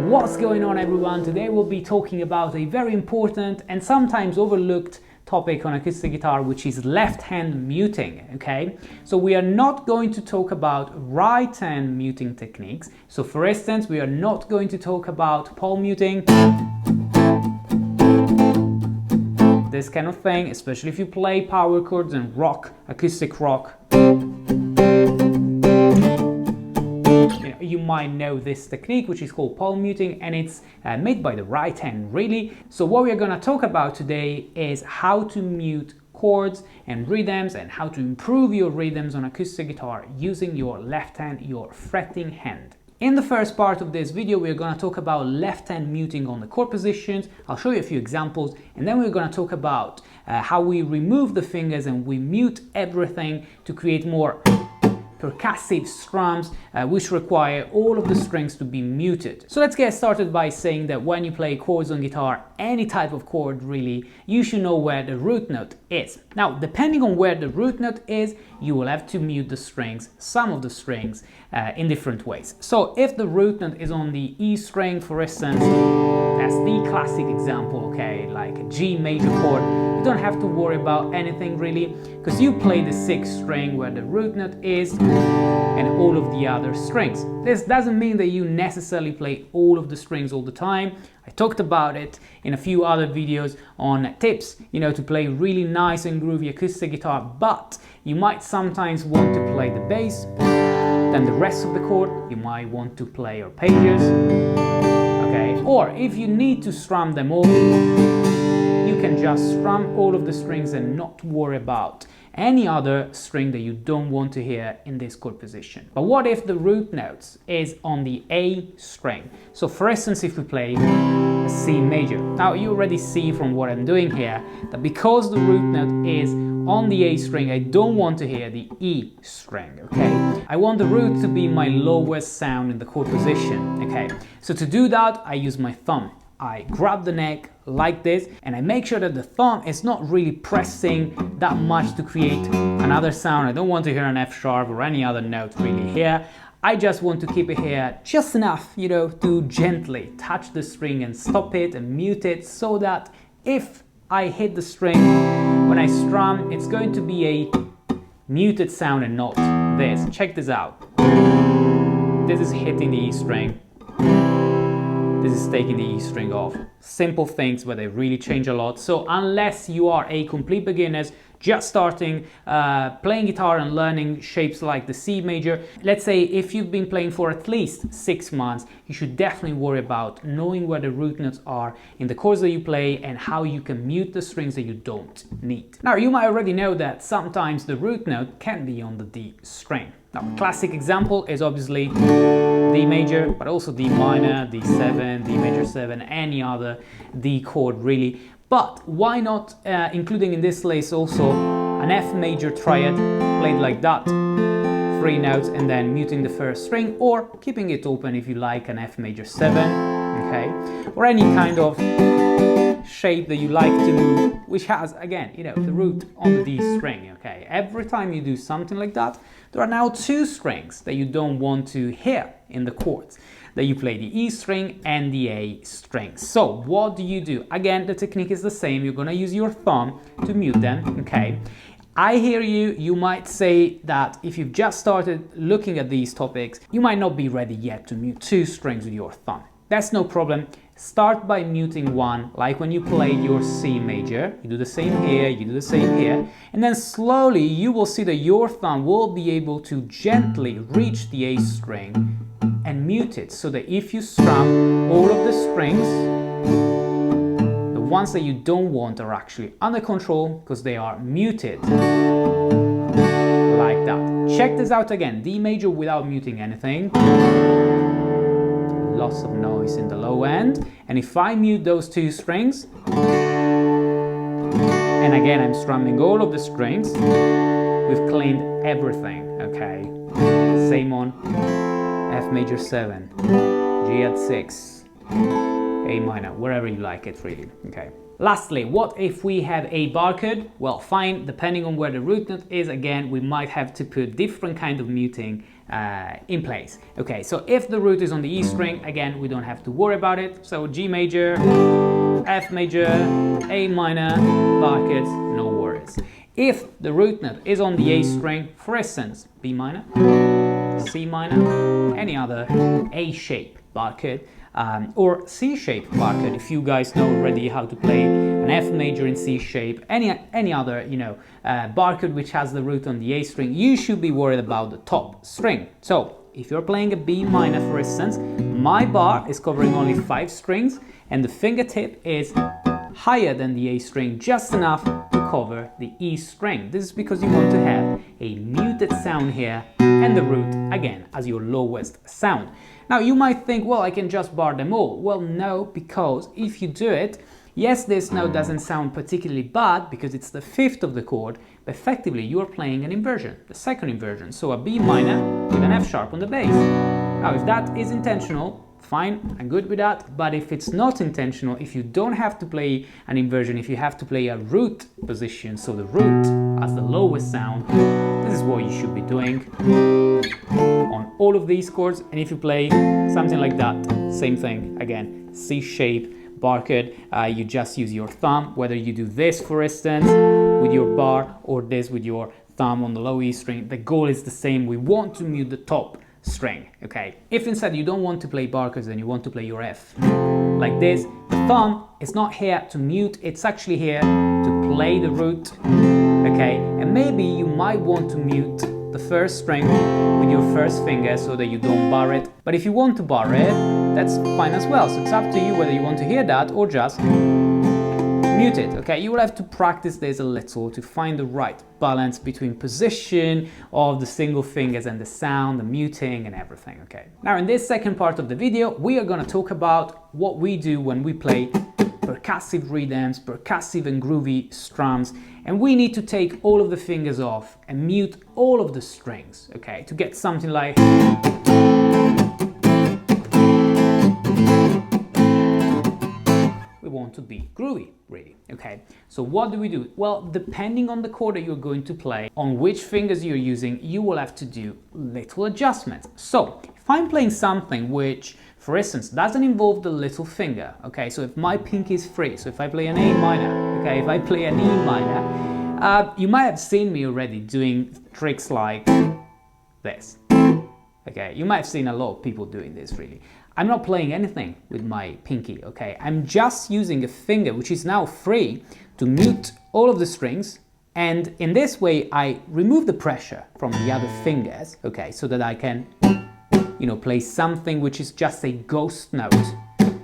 What's going on, everyone? Today we'll be talking about a very important and sometimes overlooked topic on acoustic guitar, which is left hand muting. Okay, so we are not going to talk about right hand muting techniques. So for instance, we are not going to talk about palm muting, this kind of thing, especially if you play power chords and rock, acoustic rock. You might know this technique, which is called palm muting, and it's made by the right hand, really. So what we're going to talk about today is how to mute chords and rhythms and how to improve your rhythms on acoustic guitar using your left hand, your fretting hand. In the first part of this video, we're going to talk about left hand muting on the chord positions. I'll show you a few examples, and then we're going to talk about how we remove the fingers and we mute everything to create more percussive strums, which require all of the strings to be muted. So let's get started by saying that when you play chords on guitar, any type of chord really, you should know where the root note is. Now, depending on where the root note is, you will have to mute the strings, some of the strings, in different ways. So if the root note is on the E string, for instance, that's the classic example, okay, like a G major chord, you don't have to worry about anything really, because you play the 6th string where the root note is and all of the other strings. This doesn't mean that you necessarily play all of the strings all the time. I talked about it in a few other videos on tips, to play really nice and groovy acoustic guitar, but you might sometimes want to play the bass, then the rest of the chord, you might want to play arpeggios, okay? Or if you need to strum them all, you can just strum all of the strings and not worry about any other string that you don't want to hear in this chord position. But what if the root note is on the A string? So for instance, if we play a C major. Now you already see from what I'm doing here that because the root note is on the A string, I don't want to hear the E string, okay? I want the root to be my lowest sound in the chord position, okay? So to do that, I use my thumb. I grab the neck like this, and I make sure that the thumb is not really pressing that much to create another sound. I don't want to hear an F sharp or any other note really here. I just want to keep it here just enough, to gently touch the string and stop it and mute it, so that if I hit the string when I strum, it's going to be a muted sound and not this. Check this out. This is hitting the E string. This is taking the E string off. Simple things, but they really change a lot. So unless you are a complete beginner, just starting playing guitar and learning shapes like the C major, let's say if you've been playing for at least 6 months, you should definitely worry about knowing where the root notes are in the chords that you play and how you can mute the strings that you don't need. Now, you might already know that sometimes the root note can be on the D string. Now, a classic example is obviously D major, but also D minor, D7, D major 7, any other D chord really. But why not including in this list also an F major triad played like that, 3 notes, and then muting the first string, or keeping it open if you like an F major 7, okay, or any kind of shape that you like to move, which has, again, the root on the D string, okay? Every time you do something like that, there are now 2 strings that you don't want to hear in the chords, that you play the E string and the A string. So what do you do? Again, the technique is the same. You're gonna use your thumb to mute them, okay? I hear you. You might say that if you've just started looking at these topics, you might not be ready yet to mute 2 strings with your thumb. That's no problem. Start by muting one, like when you played your C major. You do the same here, you do the same here, and then slowly you will see that your thumb will be able to gently reach the A string and mute it, so that if you strum, all of the strings, the ones that you don't want, are actually under control because they are muted like that. Check this out again. D major without muting anything. Lots of noise in the low end, and if I mute those 2 strings, and again I'm strumming all of the strings, we've cleaned everything, okay? Same on F major 7, G at 6, A minor, wherever you like it really, okay? Lastly, what if we have a bar chord? Well, fine, depending on where the root note is, again, we might have to put different kind of muting in place. Okay, so if the root is on the E string, again, we don't have to worry about it. So G major, F major, A minor, bar chord, no worries. If the root note is on the A string, for instance, B minor, C minor, any other A shape bar chord, or C shape bar chord, if you guys know already how to play an F major in C shape, any other, you know, bar chord which has the root on the A string, you should be worried about the top string. So if you're playing a B minor, for instance, my bar is covering only 5 strings and the fingertip is higher than the A string, just enough to cover the E string. This is because you want to have a muted sound here and the root, again, as your lowest sound. Now you might think, well, I can just bar them all. Well, no, because if you do it, yes, this note doesn't sound particularly bad because it's the 5th of the chord, but effectively you are playing an inversion, the second inversion, so a B minor with an F sharp on the bass. Now if that is intentional, fine, I'm good with that, but if it's not intentional, if you don't have to play an inversion, if you have to play a root position, so the root as the lowest sound, this is what you should be doing on all of these chords. And if you play something like that, same thing, again, C shape, bar chord, you just use your thumb, whether you do this, for instance, with your bar, or this with your thumb on the low E string, the goal is the same. We want to mute the top string, okay? If instead you don't want to play bar chords and you want to play your F like this, the thumb is not here to mute, it's actually here to play the root, okay? And maybe you might want to mute the first string with your first finger so that you don't bar it, but if you want to bar it, that's fine as well. So it's up to you whether you want to hear that or just mute it, okay? You will have to practice this a little to find the right balance between position of the single fingers and the sound, the muting and everything, okay? Now in this second part of the video, we are going to talk about what we do when we play percussive rhythms, percussive and groovy strums, and we need to take all of the fingers off and mute all of the strings, okay? To get something like... want to be groovy, really, okay? So what do we do? Well, depending on the chord that you're going to play, on which fingers you're using, you will have to do little adjustments. So if I'm playing something which, for instance, doesn't involve the little finger, okay? So if my pinky is free, so if I play an A minor, okay, if I play an E minor, you might have seen me already doing tricks like this, okay? You might have seen a lot of people doing this, really. I'm not playing anything with my pinky, okay? I'm just using a finger which is now free to mute all of the strings, and in this way I remove the pressure from the other fingers, okay? So that I can, you know, play something which is just a ghost note,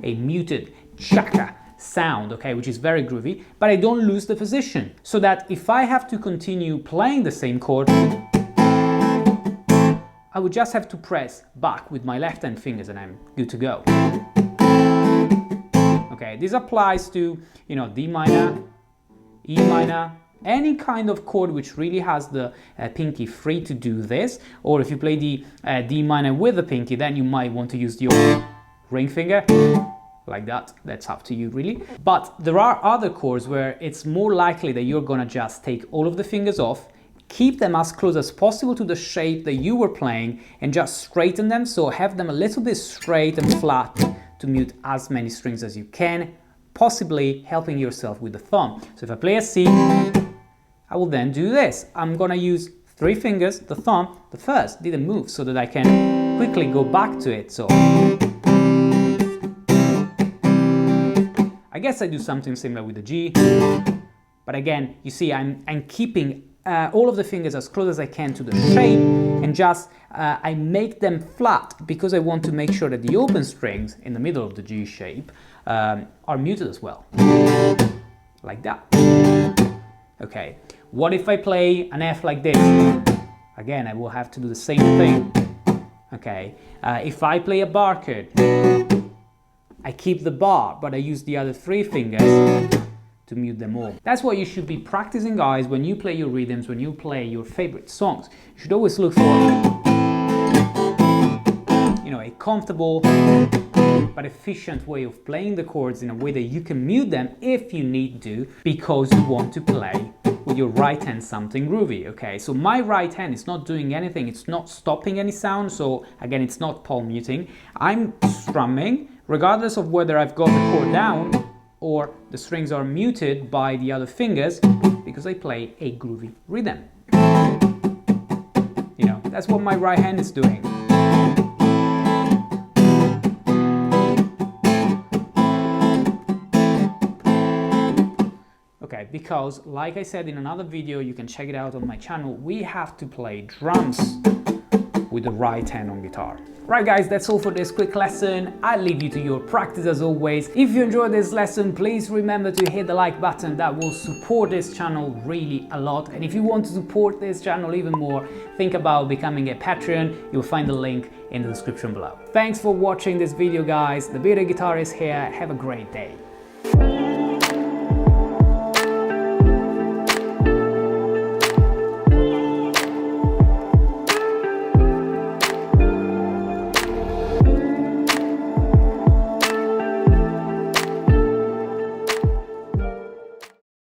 a muted chaka sound, okay, which is very groovy, but I don't lose the position, so that if I have to continue playing the same chord, I would just have to press back with my left hand fingers and I'm good to go. Okay, this applies to, you know, D minor, E minor, any kind of chord which really has the pinky free to do this, or if you play the D minor with the pinky, then you might want to use your ring finger, like that. That's up to you, really. But there are other chords where it's more likely that you're gonna just take all of the fingers off, keep them as close as possible to the shape that you were playing and just straighten them, so have them a little bit straight and flat to mute as many strings as you can, possibly helping yourself with the thumb. So if I play a C, I will then do this. I'm gonna use 3 fingers, the thumb, the first didn't move, so that I can quickly go back to it. So I guess I do something similar with the G, but again, you see I'm keeping all of the fingers as close as I can to the shape, and just I make them flat because I want to make sure that the open strings in the middle of the G shape are muted as well, like that. Okay, what if I play an F like this? Again, I will have to do the same thing. Okay, if I play a bar chord, I keep the bar, but I use the other 3 fingers to mute them all. That's what you should be practicing, guys, when you play your rhythms, when you play your favorite songs. You should always look for, you know, a comfortable but efficient way of playing the chords in a way that you can mute them if you need to, because you want to play with your right hand something groovy, okay? So my right hand is not doing anything, it's not stopping any sound, so again, it's not palm muting. I'm strumming, regardless of whether I've got the chord down or the strings are muted by the other fingers, because I play a groovy rhythm. You know, that's what my right hand is doing. Okay, because like I said in another video, you can check it out on my channel, we have to play drums with the right hand on guitar. Right guys, that's all for this quick lesson. I leave you to your practice as always. If you enjoyed this lesson, please remember to hit the like button. That will support this channel really a lot. And if you want to support this channel even more, think about becoming a Patreon. You'll find the link in the description below. Thanks for watching this video guys. The Bearded Guitarist here. Have a great day.